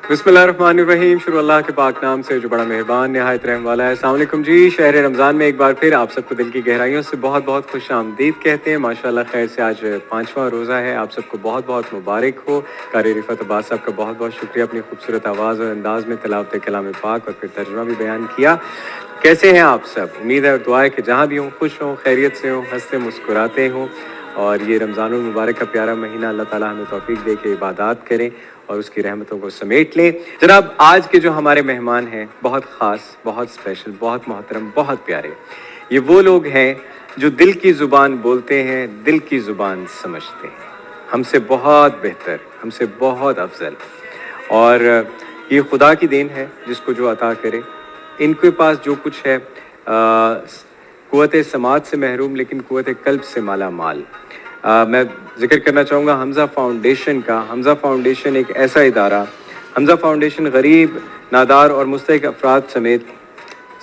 بسم اللہ الرحمن الرحیم، شروع اللہ کے پاک نام سے جو بڑا مہربان نہایت رحم والا ہے۔ السلام علیکم جی، شہر رمضان میں ایک بار پھر آپ سب کو دل کی گہرائیوں سے بہت بہت خوش آمدید کہتے ہیں۔ ماشاءاللہ خیر سے آج 5واں روزہ ہے، آپ سب کو بہت بہت مبارک ہو۔ قاری رفعت عباس صاحب کا بہت بہت شکریہ، اپنی خوبصورت آواز اور انداز میں تلاوت کلام پاک اور پھر ترجمہ بھی بیان کیا۔ کیسے ہیں آپ سب؟ امید ہے اور دعا ہے کہ جہاں بھی ہوں خوش ہوں، خیریت سے ہوں، ہنستے مسکراتے ہوں، اور یہ رمضان المبارک کا پیارا مہینہ اللہ تعالیٰ ہمیں توفیق دے کے عبادات کریں اور اس کی رحمتوں کو سمیٹ لیں۔ جناب آج کے جو ہمارے مہمان ہیں بہت خاص، بہت اسپیشل، بہت محترم، بہت پیارے۔ یہ وہ لوگ ہیں جو دل کی زبان بولتے ہیں، دل کی زبان سمجھتے ہیں، ہم سے بہت بہتر، ہم سے بہت افضل، اور یہ خدا کی دین ہے جس کو جو عطا کرے۔ ان کے پاس جو کچھ ہے قوت سماعت سے محروم لیکن قوت قلب سے مالا مال۔ میں ذکر کرنا چاہوں گا حمزہ فاؤنڈیشن کا۔ حمزہ فاؤنڈیشن ایک ایسا ادارہ، حمزہ فاؤنڈیشن غریب، نادار اور مستحق افراد سمیت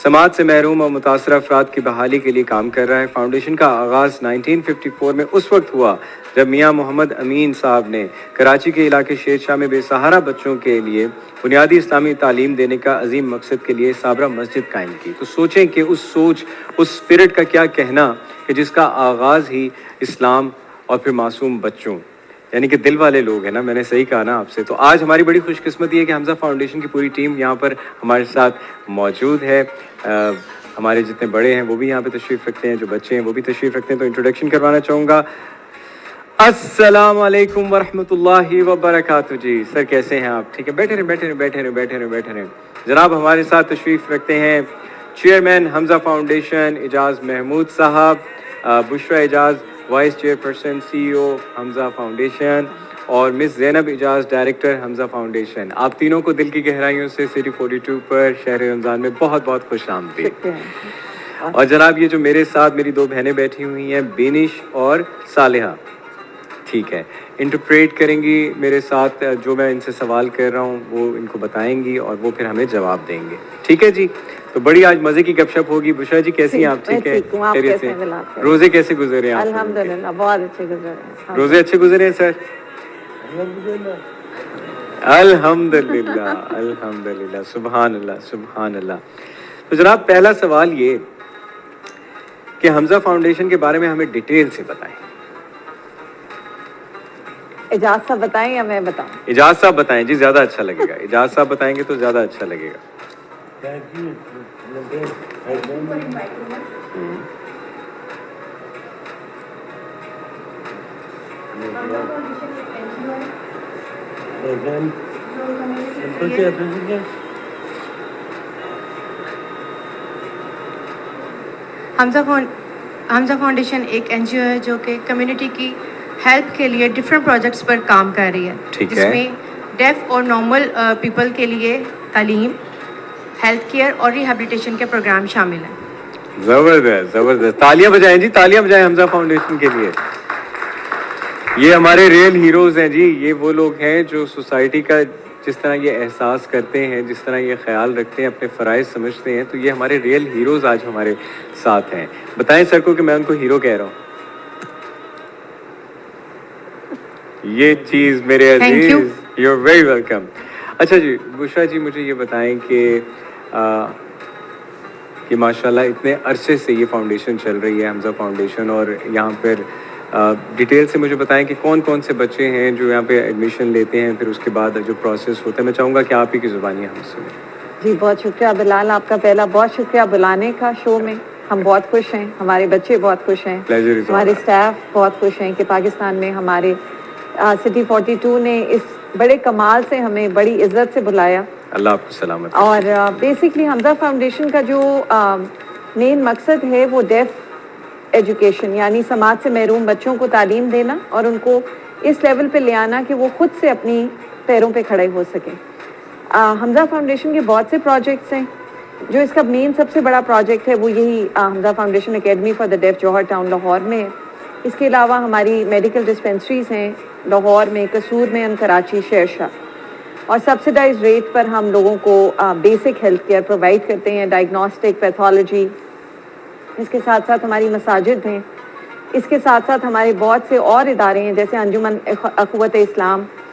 سماعت سے محروم اور متاثرہ افراد کی بحالی کے لیے کام کر رہا ہے۔ فاؤنڈیشن کا آغاز 1954 میں اس وقت ہوا جب میاں محمد امین صاحب نے کراچی کے علاقے شیر شاہ میں بے سہارا بچوں کے لیے بنیادی اسلامی تعلیم دینے کا عظیم مقصد کے لیے صابرہ مسجد قائم کی۔ تو سوچیں کہ اس سوچ، اس اسپرٹ کا کیا کہنا کہ جس کا آغاز ہی اسلام اور پھر معصوم بچوں، یعنی کہ دل والے لوگ ہیں نا، میں نے صحیح کہا نا آپ سے۔ تو آج ہماری بڑی خوش قسمتی ہے کہ حمزہ فاؤنڈیشن کی پوری ٹیم یہاں پر ہمارے ساتھ موجود ہے۔ ہمارے جتنے بڑے ہیں وہ بھی یہاں پہ تشریف رکھتے ہیں، جو بچے ہیں وہ بھی تشریف رکھتے ہیں۔ تو انٹروڈکشن کروانا چاہوں گا۔ السلام علیکم ورحمۃ اللہ وبرکاتہ جی۔ سر کیسے ہیں آپ؟ ٹھیک ہے، بیٹھے رہیں بیٹھے رہیں بیٹھے رہیں بیٹھے رہیں بیٹھے رہیں۔ جناب ہمارے ساتھ تشریف رکھتے ہیں چیئرمین حمزہ فاؤنڈیشن اعجاز محمود صاحب، بشرا اعجاز وائس چیئر پرسن CEO حمزہ فاؤنڈیشن، اور مس زینب اعجاز ڈائریکٹر حمزہ فاؤنڈیشن۔ آپ تینوں کو دل کی گہرائیوں سے سٹی 42 پر شہر رمضان میں بہت بہت خوش آمدید۔ اور جناب یہ جو میرے ساتھ میری دو بہنیں بیٹھی ہوئی ہیں، بینش اور صالحہ، ٹھیک ہے، انٹرپریٹ کریں گی میرے ساتھ جو میں ان سے سوال کر رہا ہوں، وہ ان کو بتائیں گی اور وہ پھر ہمیں جواب دیں گے، ٹھیک ہے جی؟ تو بڑی آج مزے کی گپ شپ ہوگی۔ بشرا جی کیسی ہیں آپ؟ ٹھیک ہے، خیریت سے؟ روزے کیسے گزرے ہیں آپ؟ الحمدللہ بہت اچھے گزرے۔ روزے اچھے گزرے ہیں سر؟ الحمدللہ الحمدللہ، سبحان اللہ سبحان اللہ۔ تو جناب پہلا سوال یہ کہ حمزہ فاؤنڈیشن کے بارے میں ہمیں ڈیٹیل سے بتائیں۔ اعجاز صاحب بتائیں یا میں بتاؤں؟ اعجاز صاحب بتائیں جی، زیادہ اچھا لگے گا۔ اعجاز صاحب بتائیں گے تو زیادہ اچھا لگے گا۔ حمزہ فاؤنڈیشن ایک NGO ہے جو کہ کمیونٹی کی ہیلپ کے لیے ڈفرینٹ پروجیکٹس پر کام کر رہی ہے، جس میں ڈیف اور نارمل پیپل کے لیے تعلیم، ہیلتھ کیئر اور ریہیبلیٹیشن کے پروگرام شامل ہیں۔ زبردست زبردست، تالیاں بجائیں جی، تالیاں بجائیں حمزہ فاؤنڈیشن کے لیے۔ یہ ہمارے ریئل ہیروز ہیں جی، یہ وہ لوگ ہیں جو سوسائٹی کا جس طرح یہ احساس کرتے ہیں، جس طرح یہ خیال رکھتے ہیں، اپنے فرائض سمجھتے ہیں، تو یہ ہمارے ریئل ہیروز آج ہمارے ساتھ ہیں۔ بتائیں سر کو کہ میں ان کو ہیرو کہہ رہا ہوں۔ یہ چیز میرے عزیز، یو آر ویری ویلکم۔ اچھا جی بشرا جی، مجھے یہ بتائیں کہ ماشاءاللہ اتنے عرصے سے یہ فاؤنڈیشن چل رہی ہے، حمزہ فاؤنڈیشن، اور یہاں پر ڈیٹیل سے مجھے بتائیں کہ کون کون سے بچے ہیں جو یہاں پہ ایڈمیشن لیتے ہیں، پھر اس کے بعد جو پروسیس ہوتا ہے۔ میں چاہوں گا کہ آپ ہی کی زبانی ہم سنیں۔ جی بہت شکریہ بلال، آپ کا پہلا بہت شکریہ بلانے کا شو میں۔ ہم بہت خوش ہیں، ہمارے بچے بہت خوش ہیں، ہمارے اسٹاف بہت خوش ہیں کہ پاکستان میں ہمارے سٹی 42 نے اس بڑے کمال سے ہمیں بڑی عزت سے بلایا۔ اللہ آپ کو سلامت۔ اور بیسکلی حمزہ فاؤنڈیشن کا جو مین مقصد ہے وہ ڈیف ایجوکیشن، یعنی سماعت سے محروم بچوں کو تعلیم دینا اور ان کو اس لیول پہ لے آنا کہ وہ خود سے اپنی پیروں پہ کھڑے ہو سکیں۔ حمزہ فاؤنڈیشن کے بہت سے پروجیکٹس ہیں، جو اس کا مین سب سے بڑا پروجیکٹ ہے وہ یہی Hamza foundation academy for the deaf Johar town Lahore میں ہے۔ اس کے علاوہ ہماری میڈیکل ڈسپینسریز ہیں لاہور میں، قصور میں، کراچی، شیر شاہ، اور سبسڈائز ریٹ پر ہم لوگوں کو بیسک ہیلتھ کیئر پرووائڈ کرتے ہیں، ڈائگنوسٹک، پیتھولوجی۔ اس کے ساتھ ساتھ ہماری مساجد ہیں، اس کے ساتھ ساتھ ہمارے بہت سے اور ادارے ہیں جیسے انجمن اخوت اسلام،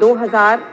2000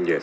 Yes.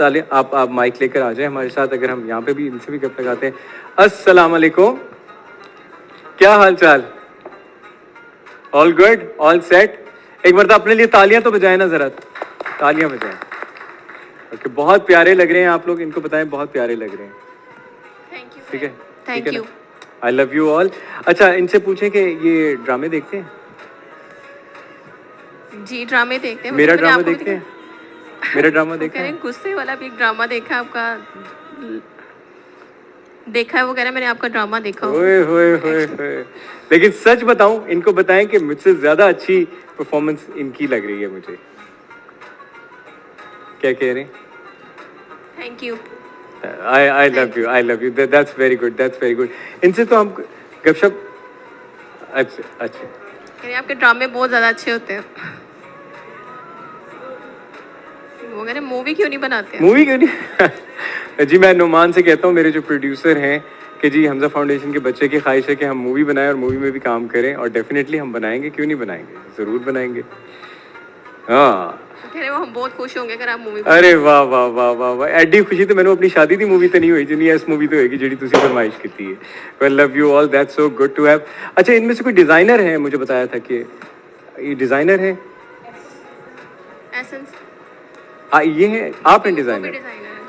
چلے آپ مائک لے کر آ جائیں ہمارے ساتھ, اگر ہم یہاں پہ بھی ان سے بھی گپ لگاتے ہیں. السلام علیکم, کیا حال چال؟ آل گڈ, آل سیٹ. ایک مرتبہ اپنے لیے تالیاں تو بجائیں نا ذرا, تالیاں بجائیں. اوکے, بہت پیارے لگ رہے ہیں آپ لوگ, ان کو بتائیں بہت پیارے لگ رہے ہیں. Thank you. ٹھیک ہے, thank you. I love you all. اچھا, ان سے پوچھیں کہ یہ ڈرامے دیکھتے ہیں؟ جی ڈرامے دیکھتے ہیں. میرا ڈرامہ دیکھتے ہیں؟ میرا ڈرامہ دیکھتے ہیں؟ غصے والا بھی ایک ڈرامہ دیکھا آپ کا, دیکھا ہے وہ کہہ رہا ہے میں نے آپ کا ڈرامہ دیکھا ہو. ہوئے ہوئے ہوئے ہوئے. لیکن سچ بتاؤں, ان کو بتائیں کہ مجھ سے زیادہ اچھی پرفارمنس ان کی لگ رہی ہے مجھے. کیا کہہ رہے ہیں؟ Thank you. I love you, I love you. That's very good, that's very good. ان سے تو ہم گپ شپ. اچھا اچھا, کہہ رہے ہیں آپ کے ڈرامے بہت زیادہ اچھے ہوتے ہیں. وہ کہہ رہے ہیں مووی کیوں نہیں بناتے ہیں؟ مووی کیوں نہیں؟ جی میں نعمان سے کہتا ہوں, میرے جو پروڈیوسر ہیں, کہ جی حمزہ فاؤنڈیشن کے بچے کی خواہش ہے کہ ہم مووی بنائیں اور مووی میں بھی کام کریں, اور ڈیفینیٹلی ہم بنائیں گے, کیوں نہیں بنائیں گے, ضرور بنائیں گے. ہاں, کہہ رہے وہ ہم بہت خوش ہوں گے اگر آپ مووی. ارے واہ واہ واہ واہ واہ, ایڈی خوشی تو مینوں اپنی شادی دی مووی تے نہیں ہوئی جنی اس مووی تے ہوئے گی جڑی تسی فرمائش کیتی ہے. Well love you all, that's so good to have. اچھا, ان میں سے کوئی ڈیزائنر ہے؟ مجھے بتایا تھا کہ یہ ڈیزائنر ہے. ایسنس. یہ ہے, آپ ہیں ڈیزائنر؟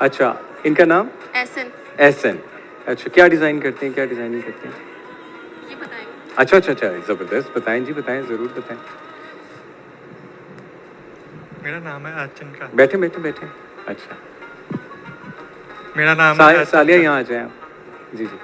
اچھا, ان کا نام؟ ایسن. ایسن. اچھا, کیا ڈیزائن کرتے ہیں, کیا ڈیزائننگ کرتے ہیں؟ یہ بتائیں. اچھا اچھا اچھا, زبردست, بتائیں جی بتائیں, ضرور بتائیں. میرا نام ہے اچن کا. بیٹھے بیٹھے بیٹھے. اچھا, میرا نام ہے سالیہ, یہاں آ جائیں آپ. جی جی.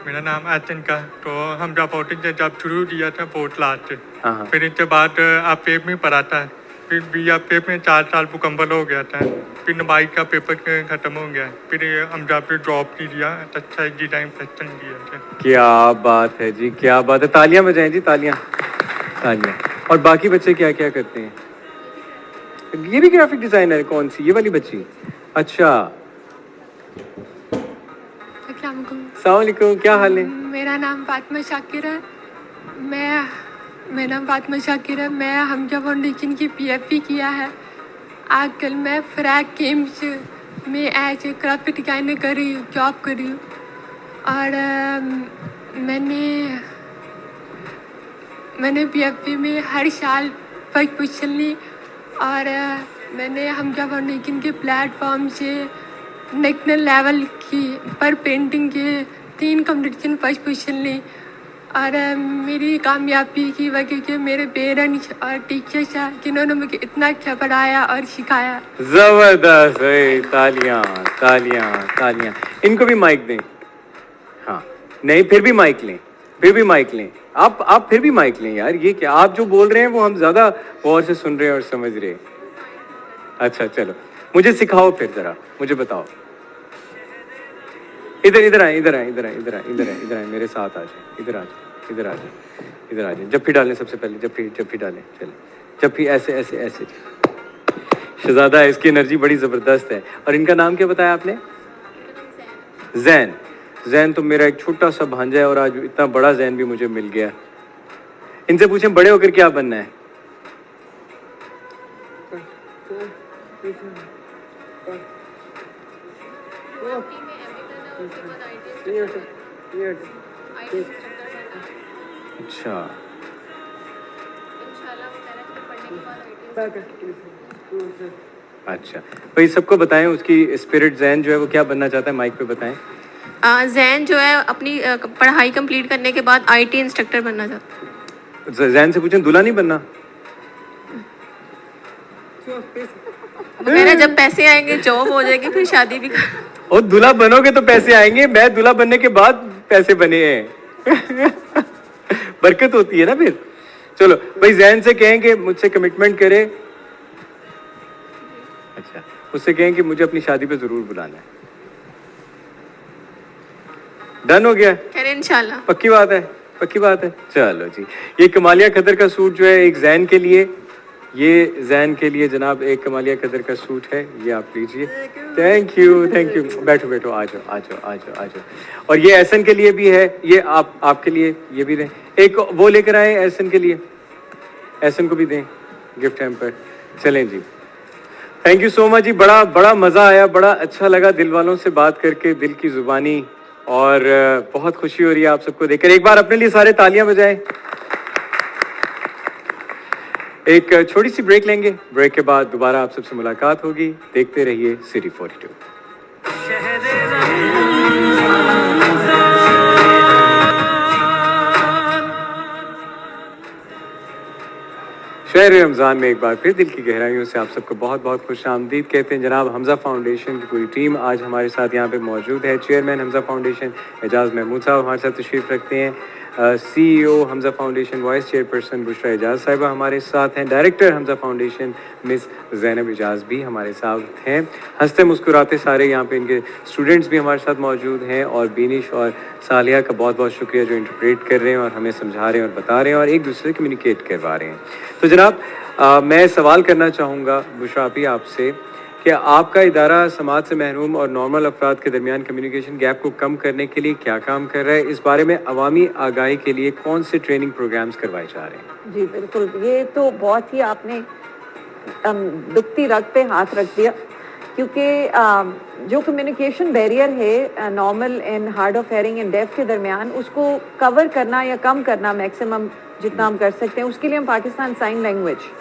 میرا نام اچن کا. تو ہم جب پورٹنگ جب شروع کیا تھا پورٹ لاسٹ, ہاں ہاں. پھر اس کے بعد آپ پیپ میں پڑھا تھا, پھر بی آپ پیپ میں 4 سال مکمل ہو گیا تھا, پھر نبائی کا پیپر ختم ہو گیا, پھر ہم جا پہ ڈراپ کی دیا, اچھا جی ٹائم سیکشن کیا تھا. کیا بات ہے جی, کیا بات ہے, تالیاں بجائیں جی, تالیاں تالیاں. اور باقی بچے کیا کیا کرتے ہیں؟ یہ بھی گرافک ڈیزائنر ہے. کون سی, یہ والی بچی؟ اچھا. السلام علیکم. السلام علیکم, کیا حال ہے؟ میرا نام فاطمہ شاکر ہے. میرا نام فاطمہ شاکر ہے. میں حمزہ فاؤنڈیشن کی پی ایف پی کیا ہے. آج کل میں فریک گیمس میں ایز اے گرافک ڈیزائنر کر رہی ہوں, جاب کر رہی ہوں. اور میں نے پی ایف پی میں ہر سال فرسٹ پوزیشن لی, اور میں نے حمزہ فاؤنڈیشن کے پلیٹ فارم سے نیشنل لیول کی پر پینٹنگ کے 3 کمپٹیشن فرسٹ پوزیشن لی. اور میری کامیابی کی وجہ سے میرے پیرنٹس اور ٹیچرس ہیں جنہوں نے مجھے اتنا اچھا پڑھایا اور سکھایا. زبردست, تالیاں تالیاں تالیاں. ان کو بھی مائک دیں. ہاں, نہیں پھر بھی مائک لیں, پھر بھی مائک لیں. آپ پھر بھی مائک لیں یار, یہ کیا آپ جو بول رہے ہیں وہ ہم زیادہ غور سے سن رہے ہیں اور سمجھ رہے ہیں. اچھا چلو, مجھے سکھاؤ پھر ذرا, مجھے بتاؤ. ادھر آئیں, ادھر آئیں, ادھر آئیں, ادھر آئیں, ادھر آئیں, ادھر آئیں, میرے ساتھ آ جائیں, ادھر آ جائیں, ادھر آ جائیں, ادھر آ جائیں. جب بھی ڈالیں سب سے پہلے, جب بھی ڈالیں, چلیں, جب بھی ایسے ایسے ایسے. شہزادہ ہے, اس کی انرجی بڑی زبردست ہے. اور ان کا نام کیا بتایا آپ نے؟ زین. زین تو میرا ایک چھوٹا سا بھانجا ہے, اور آج اتنا بڑا زین بھی مجھے مل گیا. ان سے پوچھیں بڑے ہو کر کیا بننا ہے؟ اچھا, اچھا بھائی سب کو بتائیں اس کی اسپرٹ. زین جو ہے وہ کیا بننا چاہتا ہے, مائک پہ بتائیں. زین جو ہے اپنی پڑھائی کمپلیٹ کرنے کے بعد IT انسٹرکٹر بننا چاہتا ہے. زین سے پوچھیں دلہا نہیں بننا. وہ کہہ رہا ہے جب پیسے آئیں گے جاب ہو جائے گی پھر شادی بھی. اور دلہا بنو گے تو پیسے آئیں گے, میں دلہا بننے کے بعد پیسے بنے ہیں. برکت ہوتی ہے نا پھر. چلو بھائی, زین سے کہیں کہ مجھ سے کمٹمنٹ کرے. اچھا, اس سے کہیں کہ مجھے اپنی شادی پہ ضرور بلانا ہے. ڈن ہو گیا؟ کہہ رہے انشاءاللہ. پکی بات ہے, پکی بات ہے. چلو جی, یہ کمالیہ قدر کا سوٹ جو ہے ایک زین کے لیے, یہ زین کے لیے جناب ایک کمالیہ قدر کا سوٹ ہے, یہ آپ لیجئے. Thank you, thank you. بیٹھو بیٹھو, آ جاؤ آ جاؤ آ جاؤ آ جاؤ. اور یہ ایسن کے لیے بھی ہے, یہ آپ کے لیے یہ بھی دیں. ایک وہ لے کر آئے ایسن کے لیے, ایسن کو بھی دیں گفٹ ہیمپر. چلیں جی, تھینک یو سو مچ جی, بڑا مزہ آیا, بڑا اچھا لگا دل والوں سے بات کر کے, دل کی زبانی, اور بہت خوشی ہو رہی ہے آپ سب کو دیکھ کر. ایک بار اپنے لیے سارے تالیاں بجائیں. ایک چھوٹی سی بریک لیں گے, بریک کے بعد دوبارہ آپ سب سے ملاقات ہوگی. دیکھتے رہیے سٹی 42. شہر رمضان میں ایک بار پھر دل کی گہرائیوں سے آپ سب کو بہت بہت خوش آمدید کہتے ہیں. جناب حمزہ فاؤنڈیشن کی پوری ٹیم آج ہمارے ساتھ یہاں پہ موجود ہے. چیئرمین حمزہ فاؤنڈیشن اعجاز محمود صاحب ہمارے ساتھ تشریف رکھتے ہیں. سی ای او حمزہ فاؤنڈیشن وائس چیئرپرسن بشریٰ اعجاز صاحبہ ہمارے ساتھ ہیں. ڈائریکٹر حمزہ فاؤنڈیشن مس زینب اعجاز بھی ہمارے ساتھ ہیں. ہنستے مسکراتے سارے یہاں پہ ان کے اسٹوڈنٹس بھی ہمارے ساتھ موجود ہیں. اور بینش اور صالحہ کا بہت بہت شکریہ جو انٹرپریٹ کر رہے ہیں اور ہمیں سمجھا رہے ہیں اور بتا رہے ہیں اور ایک دوسرے سے کمیونیکیٹ کروا رہے ہیں. تو جناب میں سوال کرنا چاہوں گا بشریٰ آپ آپ سے کہ آپ کا ادارہ سماج سے محروم اور نارمل افراد کے درمیان کمیونیکیشن گیپ کو کم کرنے کے لیے کیا کام کر رہا ہے؟ اس بارے میں عوامی آگاہی کے لیے کون سے ٹریننگ پروگرامز کروائے جا رہے ہیں؟ جی بالکل, یہ تو بہت ہی آپ نے دکھتی رگ پہ ہاتھ رکھ دیا, کیونکہ جو کمیونیکیشن بیریئر ہے normal and hard of hearing and deaf کے درمیان, اس کو کور کرنا یا کم کرنا میکسیمم جتنا ہم کر سکتے ہیں, اس کے لیے ہم پاکستان سائن لینگویج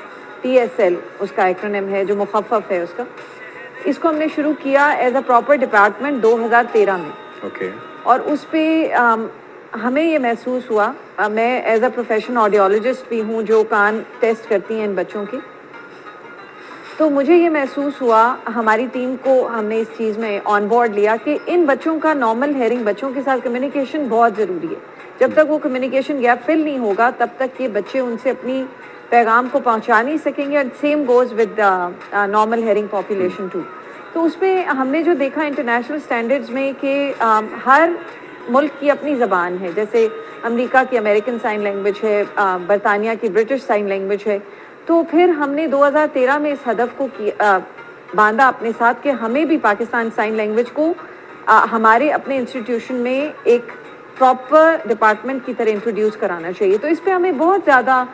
PSL اس کا ایکرونیم ہے جو مخفف ہے اس کا, اس کو ہم نے شروع کیا ایز اے پراپر ڈپارٹمنٹ 2013 میں. اوکے. اور اس پہ ہمیں یہ محسوس ہوا, میں ایز اے پروفیشنل آڈیولوجسٹ بھی ہوں جو کان ٹیسٹ کرتی ہیں ان بچوں کی, تو مجھے یہ محسوس ہوا, ہماری ٹیم کو ہم نے اس چیز میں آن بورڈ لیا کہ ان بچوں کا نارمل ہیئرنگ بچوں کے ساتھ کمیونیکیشن بہت ضروری ہے. جب تک وہ کمیونیکیشن گیپ فل نہیں ہوگا تب تک یہ بچے ان سے اپنی پیغام کو پہنچا نہیں سکیں گے. Same goes with normal hearing population too. تو اس میں ہم نے جو دیکھا انٹرنیشنل اسٹینڈرڈز میں کہ ہر ملک کی اپنی زبان ہے, جیسے امریکہ کی امریکن سائن لینگویج ہے, برطانیہ کی برٹش سائن لینگویج ہے. تو پھر ہم نے 2013 میں اس ہدف کو باندھا اپنے ساتھ کہ ہمیں بھی پاکستان سائن لینگویج کو ہمارے اپنے انسٹیٹیوشن میں ایک پراپر ڈپارٹمنٹ کی طرح انٹروڈیوس کرانا چاہیے. تو اس پہ ہمیں بہت زیادہ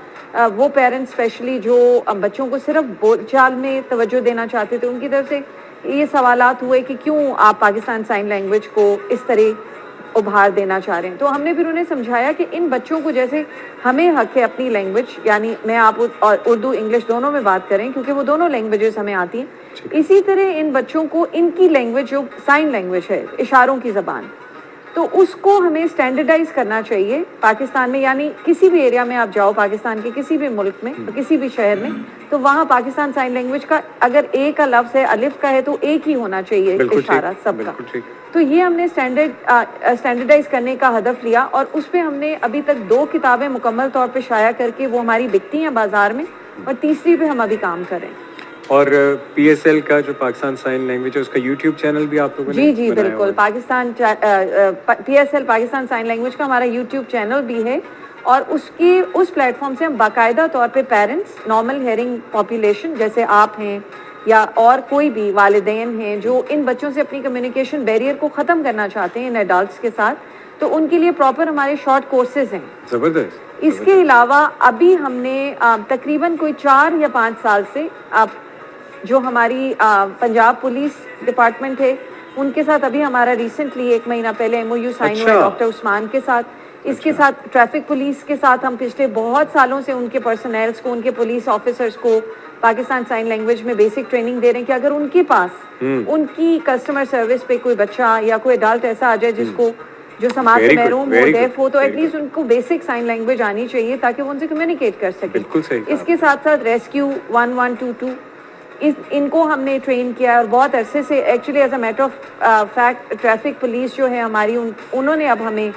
وہ پیرنٹس اسپیشلی جو بچوں کو صرف بول چال میں توجہ دینا چاہتے تھے, ان کی طرف سے یہ سوالات ہوئے کہ کیوں آپ پاکستان سائن لینگویج کو اس طرح ابھار دینا چاہ رہے ہیں. تو ہم نے پھر انہیں سمجھایا کہ ان بچوں کو جیسے ہمیں حق ہے اپنی لینگویج, یعنی میں آپ اردو انگلش دونوں میں بات کریں کیونکہ وہ دونوں لینگویجز ہمیں آتی ہیں, اسی طرح ان بچوں کو ان کی لینگویج جو سائن لینگویج ہے اشاروں کی زبان, تو اس کو ہمیں اسٹینڈرڈائز کرنا چاہیے پاکستان میں. یعنی کسی بھی ایریا میں آپ جاؤ پاکستان کے کسی بھی ملک میں کسی بھی شہر میں, تو وہاں پاکستان سائن لینگویج کا اگر اے کا لفظ ہے الف کا ہے تو ایک ہی ہونا چاہیے اشارہ سب کا. تو یہ ہم نے اسٹینڈرڈائز کرنے کا ہدف لیا, اور اس پہ ہم نے ابھی تک 2 کتابیں مکمل طور پہ شائع کر کے وہ ہماری بکتی ہیں بازار میں, اور تیسری پہ ہم ابھی کام کر رہے ہیں. اور PSL کا جو پاکستان سائن لینگویج ہے اس کا یوٹیوب چینل بھی آپ لوگوں نے جی بالکل, Pakistan PSL Pakistan sign language کا ہمارا یوٹیوب چینل بھی ہے, اور اس پلیٹ فارم سے ہم باقاعدہ طور پہ پیرنٹس نارمل ہیئرنگ پاپولیشن جیسے آپ ہیں یا اور کوئی بھی والدین ہیں جو ان بچوں سے اپنی کمیونیکیشن بیریئر کو ختم کرنا چاہتے ہیں ان ایڈلٹس کے ساتھ, تو ان کے لیے پراپر ہمارے شارٹ کورسز ہیں. زبردست. اس کے علاوہ ابھی ہم نے تقریباً کوئی 4 یا 5 سال سے جو ہماری پنجاب پولیس ڈپارٹمنٹ ہے ان کے ساتھ ابھی ہمارا ریسنٹلی 1 مہینہ پہلے MOU سائن ہوا ہے ڈاکٹر عثمان کے ساتھ. اس کے ساتھ ٹریفک پولیس کے ساتھ ہم پچھلے بہت سالوں سے ان کے پرسنلز کو, ان کے پولیس آفیسرز کو پاکستان سائن لینگویج میں بیسک ٹریننگ دے رہے ہیں کہ اگر ان کے پاس ان کی کسٹمر سروس پہ کوئی بچہ یا کوئی ایڈلٹ ایسا آ جائے جس کو جو سماج سے محروم ہو, ڈیف ہو, تو ایٹ لیسٹ ان کو بیسک سائن لینگویج آنی چاہیے تاکہ وہ ان سے کمیونیکیٹ کر سکیں. اس کے ساتھ ساتھ ریسکیو 1122 ان کو ہم نے ٹرین کیا ہے, اور بہت عرصے سے actually as a matter of fact traffic police جو ہے ہماری انہوں نے اب ہمیں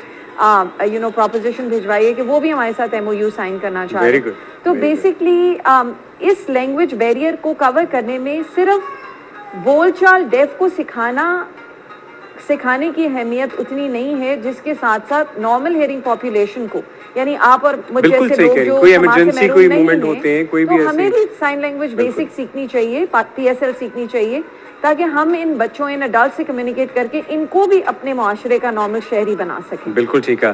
پروپوزیشن بھجوائی ہے کہ وہ بھی ہمارے ساتھ MOU سائن کرنا چاہ رہے ہیں. تو بیسکلی اس لینگویج بیریئر کو کور کرنے میں صرف بول چال ڈیف کو سکھانے کی اہمیت اتنی نہیں ہے, جس کے ساتھ ساتھ نارمل ہیئرنگ پاپولیشن کو, یعنی آپ اور مجھ جیسے لوگ جو سماج سے محروم نہیں ہیں, تو ہمیں بھی سائن لینگویج بیسک سیکھنی چاہیے, PSL سیکھنی چاہیے, تاکہ ہم ان بچوں ان اڈلٹ سے کمیونیکیٹ کر کے ان کو بھی اپنے معاشرے کا نارمل شہری بنا سکیں. بالکل ٹھیک ہے.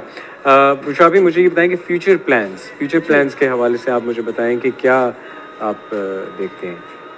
بشریٰ بھی مجھے یہ بتائیں کہ فیوچر پلانز کے حوالے سے آپ مجھے بتائیں کہ کیا آپ دیکھتے ہیں.